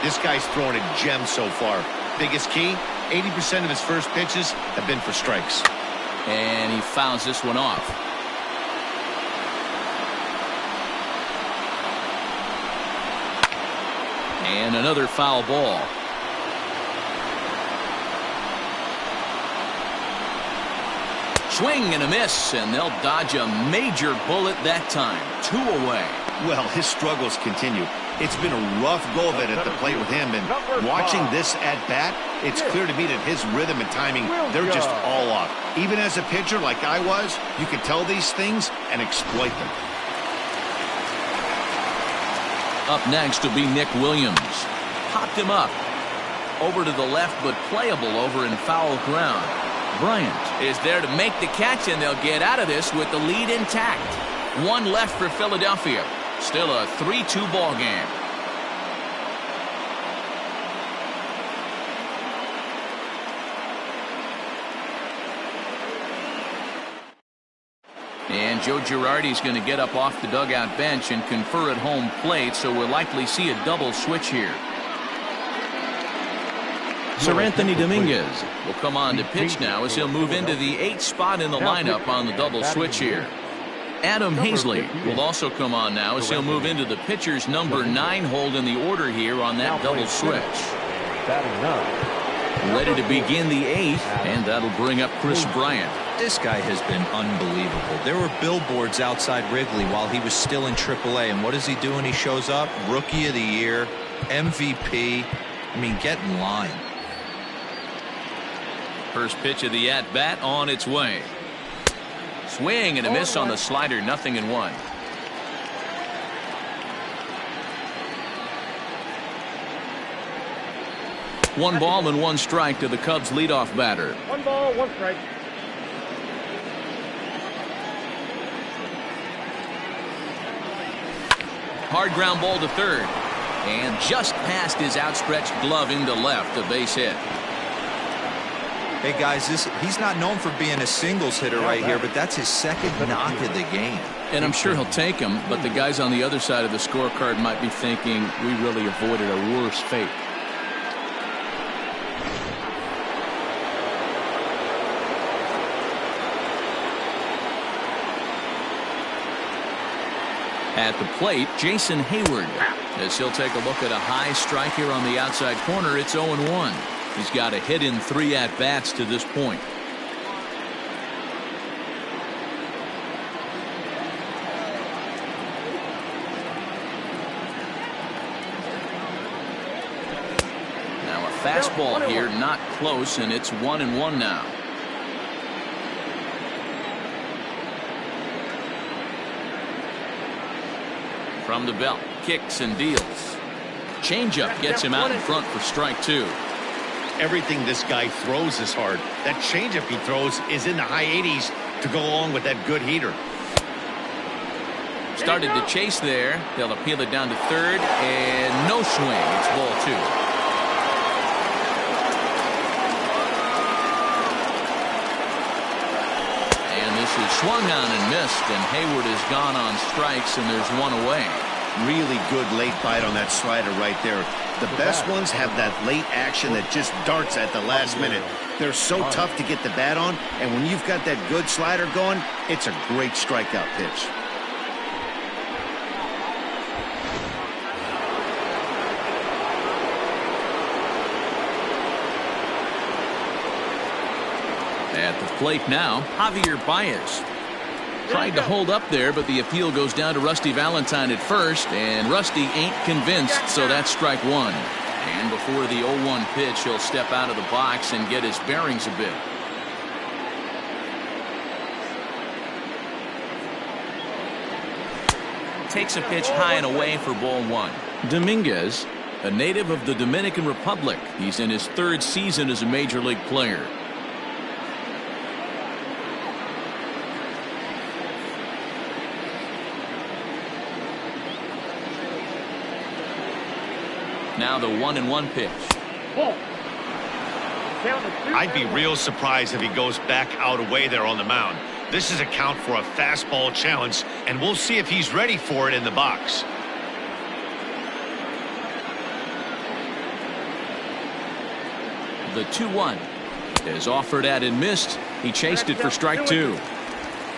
This guy's throwing a gem so far. Biggest key, 80% of his first pitches have been for strikes. And he fouls this one off. And another foul ball. Swing and a miss, and they'll dodge a major bullet that time. 2 away. Well, his struggles continue. It's been a rough go of it at the plate with him, and watching this at-bat, it's clear to me that his rhythm and timing, they're just all off. Even as a pitcher like I was, you can tell these things and exploit them. Up next will be Nick Williams. Popped him up. Over to the left, but playable over in foul ground. Bryant is there to make the catch, and they'll get out of this with the lead intact. 1 left for Philadelphia. Still a 3-2 ball game. And Joe Girardi's going to get up off the dugout bench and confer at home plate, so we'll likely see a double switch here. Sir Anthony Dominguez will come on to pitch now as he'll move into the 8th spot in the lineup on the double switch here. Adam Hazley will also come on now as he'll move into the pitcher's number 9 hold in the order here on that double switch. Batting 9, Ready to begin the 8th, and that'll bring up Chris Bryant. This guy has been unbelievable. There were billboards outside Wrigley while he was still in AAA, and what is he doing? He shows up, Rookie of the Year, MVP. I mean, get in line. First pitch of the at-bat on its way. Swing and a miss on the slider, 0-1. One ball and one strike to the Cubs leadoff batter. 1 ball, 1 strike. Hard ground ball to third. And just past his outstretched glove into left, a base hit. Hey, guys, he's not known for being a singles hitter right here, but that's his second knock of the game. And I'm sure he'll take him, but the guys on the other side of the scorecard might be thinking we really avoided a worse fate. At the plate, Jason Hayward, as he'll take a look at a high strike here on the outside corner. It's 0-1. He's got a hit in 3 at-bats to this point. Now a fastball here, not close, and it's 1-1 now. From the belt, kicks and deals. Changeup gets him out in front for strike 2. Everything this guy throws is hard. That changeup he throws is in the high 80s to go along with that good heater. Started to chase there. They'll appeal it down to third, and no swing. It's ball 2. And this is swung on and missed, and Hayward is gone on strikes, and there's one away. Really good late bite on that slider right there. The best ones have that late action that just darts at the last minute. They're so tough to get the bat on, and when you've got that good slider going, it's a great strikeout pitch. At the plate now, Javier Baez. Tried to hold up there, but the appeal goes down to Rusty Valentine at first, and Rusty ain't convinced, so that's strike 1. And before the 0-1 pitch, he'll step out of the box and get his bearings a bit. Takes a pitch high and away for ball 1. Dominguez, a native of the Dominican Republic. He's in his 3rd season as a major league player. Now the 1-1 pitch. I'd be real surprised if he goes back out away there on the mound. This is a count for a fastball challenge, and we'll see if he's ready for it in the box. The 2-1 is offered at and missed. He chased it for strike 2.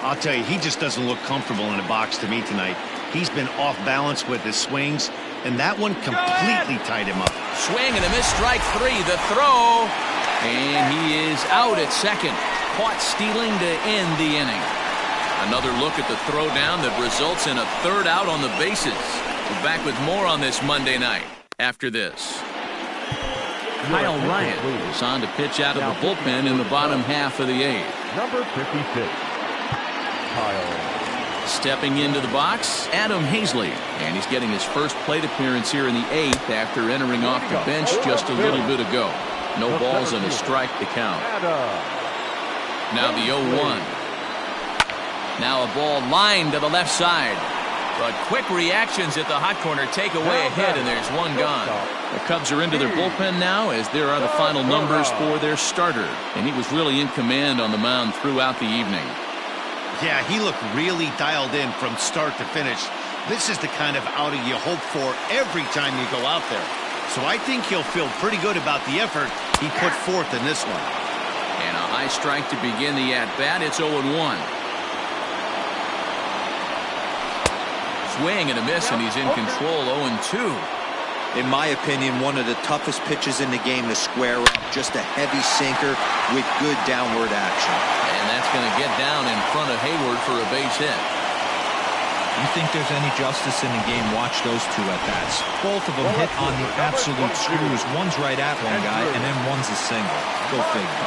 I'll tell you, he just doesn't look comfortable in the box to me tonight. He's been off balance with his swings, and that one completely tied him up. Swing and a miss, strike 3. The throw, and he is out at second. Caught stealing to end the inning. Another look at the throwdown that results in a 3rd out on the bases. We're back with more on this Monday night after this. Kyle Ryan is on to pitch out of the bullpen in the bottom half of the 8th. Number 56, Kyle. Stepping into the box, Adam Hazley, and he's getting his first plate appearance here in the 8th after entering off the bench just a little bit ago. No balls and a strike to count. Now the 0-1. Now a ball lined to the left side. But quick reactions at the hot corner take away a hit, and there's one gone. The Cubs are into their bullpen now, as there are the final numbers for their starter. And he was really in command on the mound throughout the evening. Yeah, he looked really dialed in from start to finish. This is the kind of outing you hope for every time you go out there. So I think he'll feel pretty good about the effort he put forth in this one. And a high strike to begin the at-bat. It's 0-1. Swing and a miss, and he's in control. 0-2. In my opinion, one of the toughest pitches in the game to square up. Just a heavy sinker with good downward action. And that's going to get down in front of Hayward for a base hit. You think there's any justice in the game? Watch those two at-bats. Both of them hit on the absolute screws. One's right at one guy, and then one's a single. Go figure.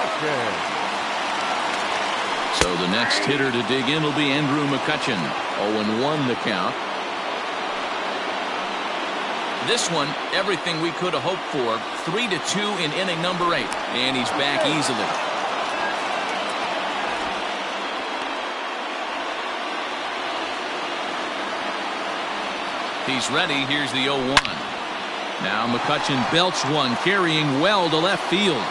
So the next hitter to dig in will be Andrew McCutchen. 0-1 the count. This one, everything we could have hoped for. 3-2 in inning number 8. And he's back easily. He's ready. Here's the 0-1. Now McCutchen belts one, carrying well to left field.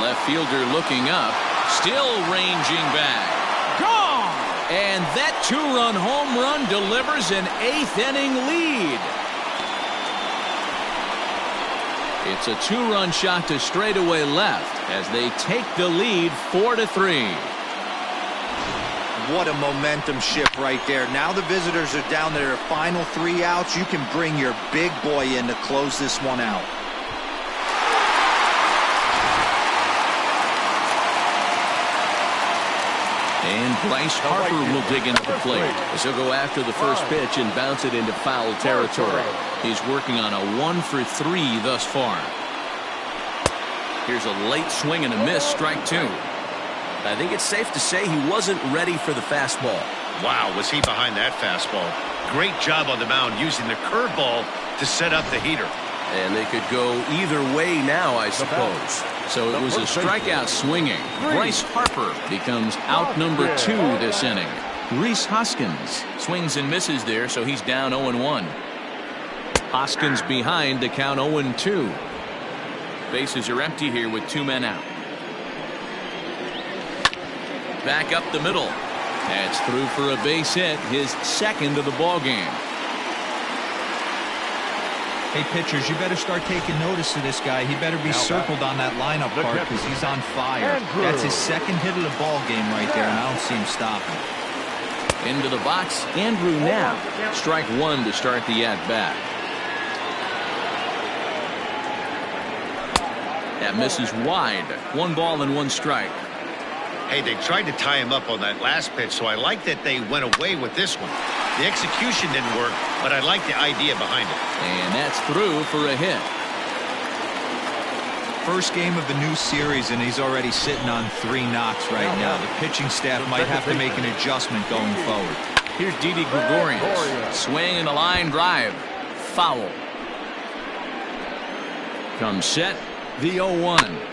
Left fielder looking up. Still ranging back. Gone! And that 2-run home run delivers an 8th inning lead. It's a 2-run shot to straightaway left as they take the lead 4-3. What a momentum shift right there. Now the visitors are down to their final 3 outs. You can bring your big boy in to close this one out. And Bryce Harper will dig into the plate as he'll go after the first pitch and bounce it into foul territory. He's working on a 1-for-3 thus far. Here's a late swing and a miss, strike 2. I think it's safe to say he wasn't ready for the fastball. Wow, was he behind that fastball. Great job on the mound using the curveball to set up the heater. And they could go either way now, I suppose. So it was a strikeout swinging. Bryce Harper becomes out number 2 this inning. Rhys Hoskins swings and misses there, so he's down 0-1. Hoskins behind the count 0-2. Bases are empty here with 2 men out. Back up the middle. That's through for a base hit, his second of the ball game. Hey, pitchers, you better start taking notice of this guy. He better be circled on that lineup card because he's on fire. That's his second hit of the ball game right there, and I don't see him stopping. Into the box, Andrew Knapp. Strike 1 to start the at-bat. That misses wide. 1 ball and 1 strike. Hey, they tried to tie him up on that last pitch, so I like that they went away with this one. The execution didn't work, but I like the idea behind it. And that's through for a hit. First game of the new series, and he's already sitting on 3 knocks right now. The pitching staff might have to make an adjustment going forward. Here's Didi Gregorius. Swing and a line drive. Foul. Comes set, the 0-1.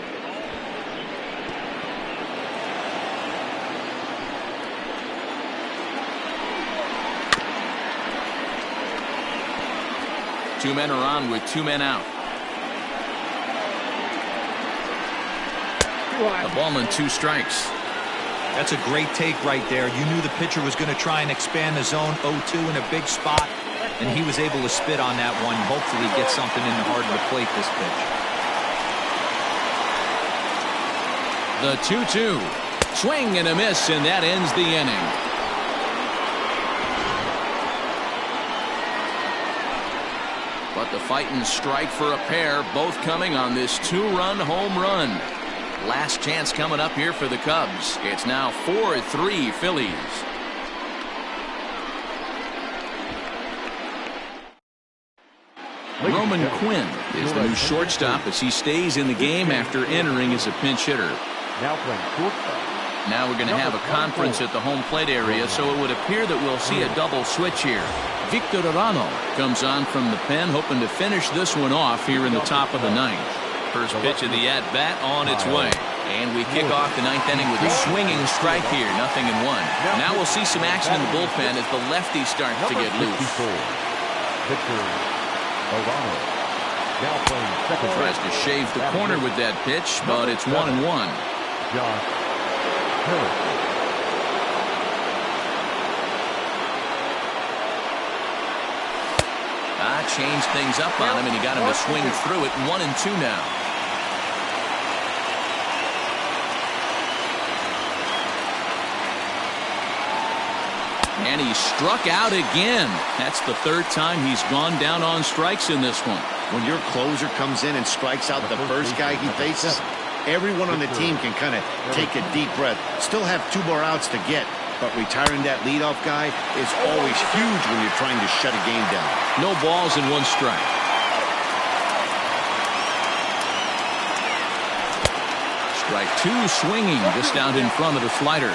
Two men are on with 2 men out. A ball and 2 strikes. That's a great take right there. You knew the pitcher was going to try and expand the zone 0-2 in a big spot, and he was able to spit on that one. Hopefully get something in the heart of the plate this pitch. The 2-2. Swing and a miss, and that ends the inning. But the fighting strike for a pair, both coming on this 2-run home run. Last chance coming up here for the Cubs. It's now 4-3 Phillies. Roman Quinn is the new shortstop as he stays in the game after entering as a pinch hitter. Now playing shortstop. Now we're going to have a conference at the home plate area, so it would appear that we'll see a double switch here. Victor Arano comes on from the pen, hoping to finish this one off here in the top of the 9th. First pitch of the at-bat on its way. And we kick off the 9th inning with a swinging strike here, 0-1. Now we'll see some action in the bullpen as the lefties start to get loose. Victor Arano. Now playing second. Tries to shave the corner with that pitch, but it's 1-1. Josh Harrison. Changed things up on him, and he got him to swing through it. 1-2 now. And he struck out again. That's the 3rd time he's gone down on strikes in this one. When your closer comes in and strikes out the first guy he faces, everyone on the team can kind of take a deep breath. Still have 2 more outs to get, but retiring that leadoff guy is always huge when you're trying to shut a game down. No balls and 1 strike. Strike 2 swinging just out in front of the slider.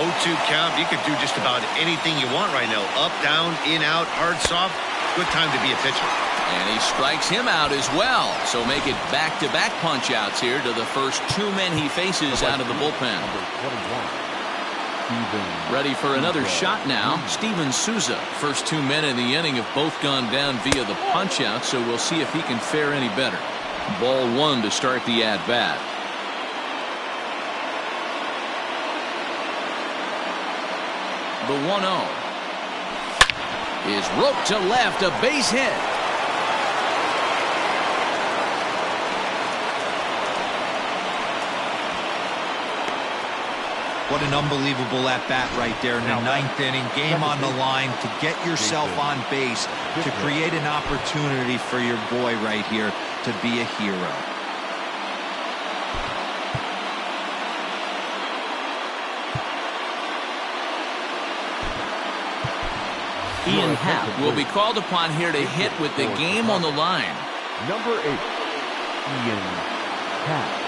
0-2 count. You could do just about anything you want right now. Up, down, in, out, hard, soft. Good time to be a pitcher. And he strikes him out as well. So make it back-to-back punch-outs here to the first 2 men he faces out of the bullpen. Ready for another shot now. Steven Souza. First 2 men in the inning have both gone down via the punch-out, so we'll see if he can fare any better. Ball 1 to start the at-bat. The 1-0 is roped to left, a base hit. What an unbelievable at-bat right there in the 9th inning. Game on the line to get yourself on base, to create an opportunity for your boy right here to be a hero. Ian Happ will be called upon here to hit with the game on the line. Number 8, Ian Happ.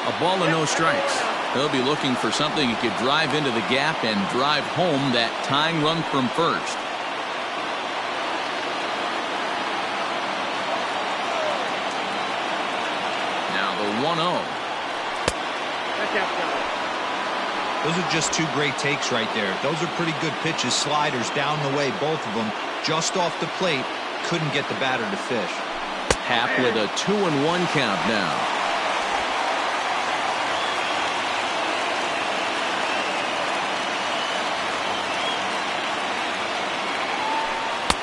A ball and no strikes. He'll be looking for something he could drive into the gap and drive home that tying run from first. Now the 1-0. Those are just 2 great takes right there. Those are pretty good pitches. Sliders down the way, both of them. Just off the plate. Couldn't get the batter to fish. Happ with a 2-1 count now.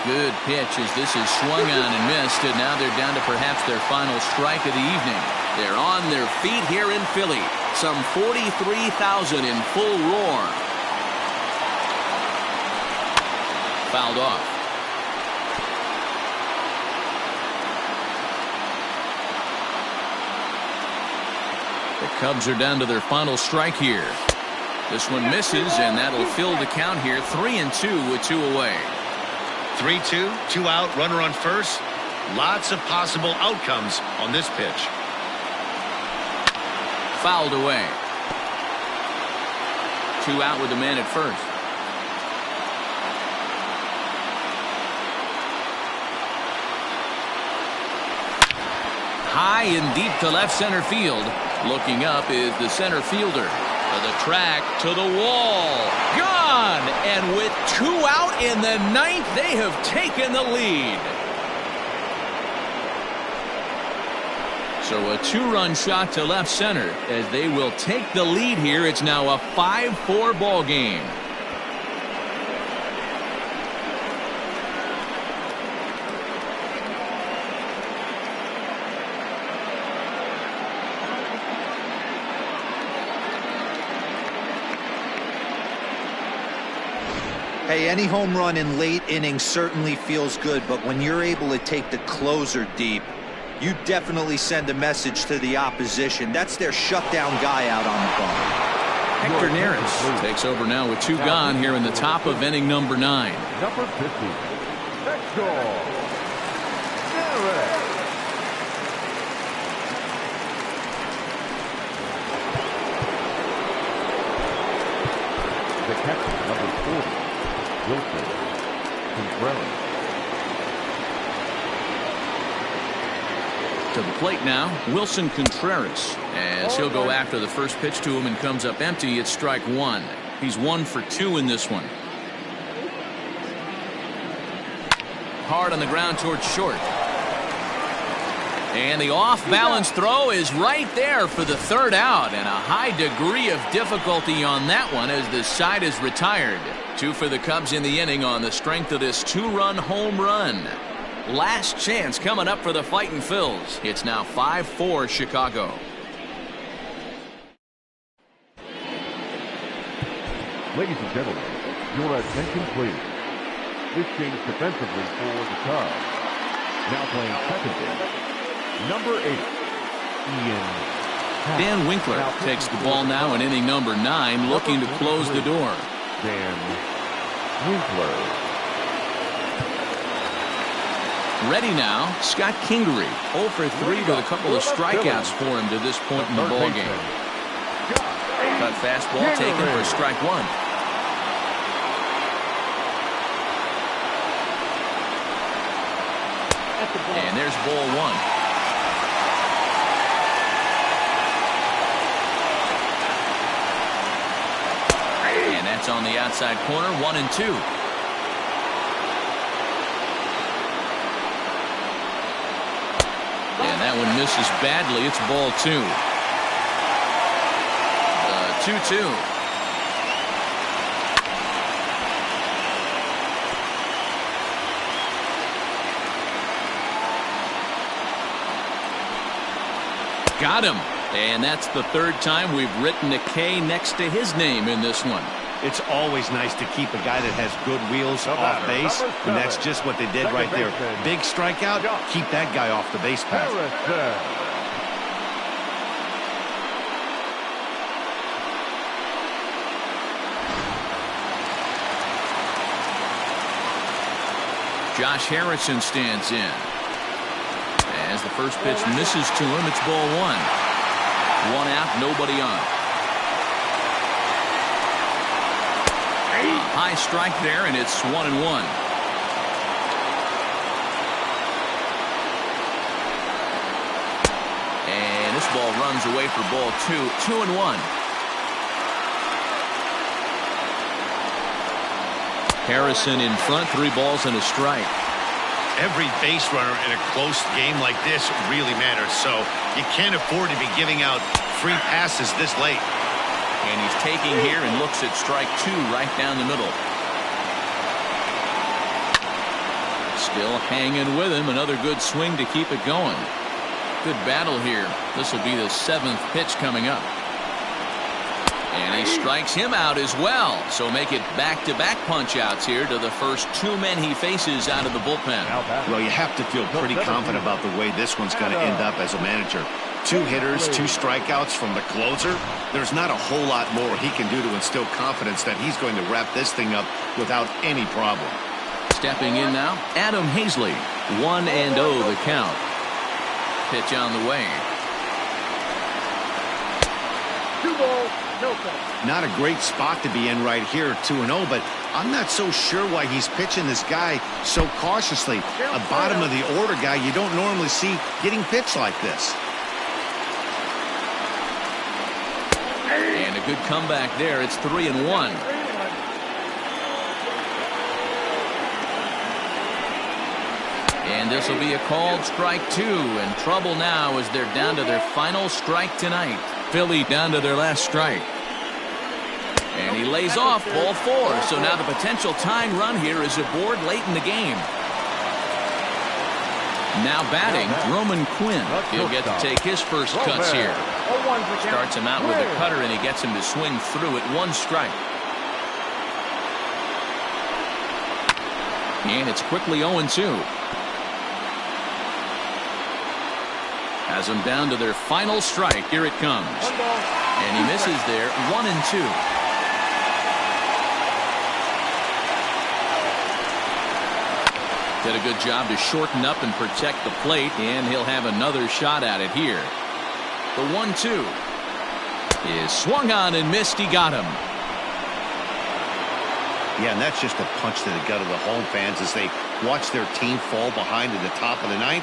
Good pitch as this is swung on and missed, and now they're down to perhaps their final strike of the evening. They're on their feet here in Philly. Some 43,000 in full roar. Fouled off. The Cubs are down to their final strike here. This one misses, and that'll fill the count here. 3-2 with 2 away. 3-2, 2 out, runner on first. Lots of possible outcomes on this pitch. Fouled away. 2 out with the man at first. High and deep to left center field. Looking up is the center fielder. To the track, to the wall. Gone! And with 2 out in the 9th, they have taken the lead. So a 2-run shot to left center as they will take the lead here. It's now a 5-4 ball game. Hey, any home run in late innings certainly feels good, but when you're able to take the closer deep, you definitely send a message to the opposition. That's their shutdown guy out on the ball. Hector Neris takes over now with 2 gone here in the top of inning number 9. Number 50, Hector Neris. The catcher, number 40. To the plate now, Wilson Contreras, as he'll go after the first pitch to him and comes up empty. It's strike 1. He's 1 for 2 in this one. Hard on the ground towards short. And the off-balance throw is right there for the 3rd out, and a high degree of difficulty on that one as the side is retired. 2 for the Cubs in the inning on the strength of this 2-run home run. Last chance coming up for the Fightin' Phils. It's now 5-4 Chicago. Ladies and gentlemen, your attention please. This change defensively for the Cubs. Now playing second base, number 8, Ian. Dan Winkler takes the ball now in inning number 9, looking to close the door. Dan Winkler. Ready now, Scott Kingery, 0 for 3 with a couple of strikeouts for him to this point in the ballgame. Cut fastball taken for strike 1. And there's ball 1. And that's on the outside corner, 1-2. And that one misses badly. It's ball 2. 2-2. Got him. And that's the third time we've written a K next to his name in this one. It's always nice to keep a guy that has good wheels off base, and that's just what they did right there. Big strikeout, keep that guy off the base path. Josh Harrison stands in. As the first pitch misses to him, it's ball 1. 1 out, nobody on. High strike there, and it's 1-1. And this ball runs away for ball 2. 2-1. Harrison in front, 3 balls and a strike. Every base runner in a close game like this really matters, so you can't afford to be giving out free passes this late. And he's taking here and looks at strike 2 right down the middle. Still hanging with him. Another good swing to keep it going. Good battle here. This will be the 7th pitch coming up. And he strikes him out as well. So make it back-to-back punch-outs here to the first 2 men he faces out of the bullpen. Well, you have to feel pretty confident about the way this one's going to end up as a manager. 2 hitters, 2 strikeouts from the closer. There's not a whole lot more he can do to instill confidence that he's going to wrap this thing up without any problem. Stepping in now, Adam Hazley. 1-0 the count. Pitch on the way. 2 balls, no strikes. Not a great spot to be in right here, 2-0, but I'm not so sure why he's pitching this guy so cautiously. A bottom of the order guy you don't normally see getting pitched like this. And a good comeback there. It's 3-1. And this will be a called strike 2. And trouble now as they're down to their final strike tonight. Philly down to their last strike. And he lays off ball 4. So now the potential tying run here is aboard late in the game. Now batting, Roman Quinn. He'll get to take his first cuts here. Starts him out with a cutter, and he gets him to swing through at 1 strike. And it's quickly 0-2. Has them down to their final strike. Here it comes. And he misses there. 1-2. Did a good job to shorten up and protect the plate, and he'll have another shot at it here. The 1-2 is swung on and missed. He got him. Yeah, and that's just a punch to the gut of the home fans as they watch their team fall behind at the top of the 9th.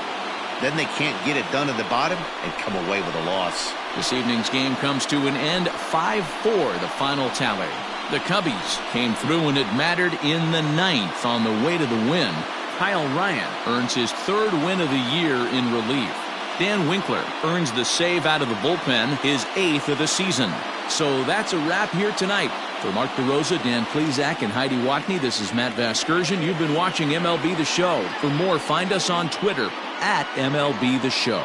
Then they can't get it done at the bottom and come away with a loss. This evening's game comes to an end. 5-4 the final tally. The Cubbies came through and it mattered in the 9th on the way to the win. Kyle Ryan earns his 3rd win of the year in relief. Dan Winkler earns the save out of the bullpen, his 8th of the season. So that's a wrap here tonight. For Mark DeRosa, Dan Plezak, and Heidi Watney, this is Matt Vasgersian. You've been watching MLB The Show. For more, find us on Twitter @MLB The Show.